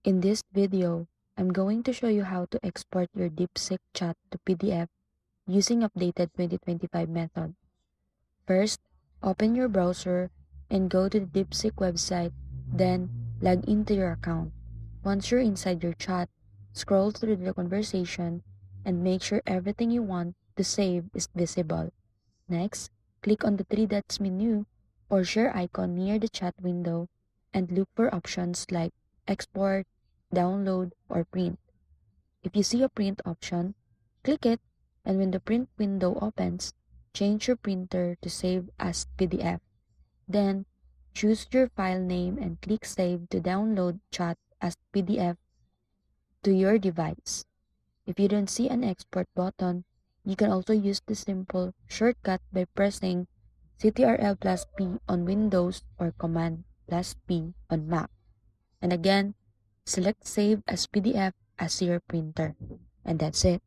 In this video, I'm going to show you how to export your DeepSeek chat to PDF using updated 2025 method. First, open your browser and go to the DeepSeek website, then log into your account. Once you're inside your chat, scroll through the conversation and make sure everything you want to save is visible. Next, click on the three dots menu or share icon near the chat window and look for options like export, download, or print. If you see a print option, click it, and when the print window opens, change your printer to save as PDF. Then, choose your file name and click Save to download chat as PDF to your device. If you don't see an export button, you can also use the simple shortcut by pressing Ctrl plus P on Windows or Command plus P on Mac. And again, select Save as PDF as your printer. And that's it.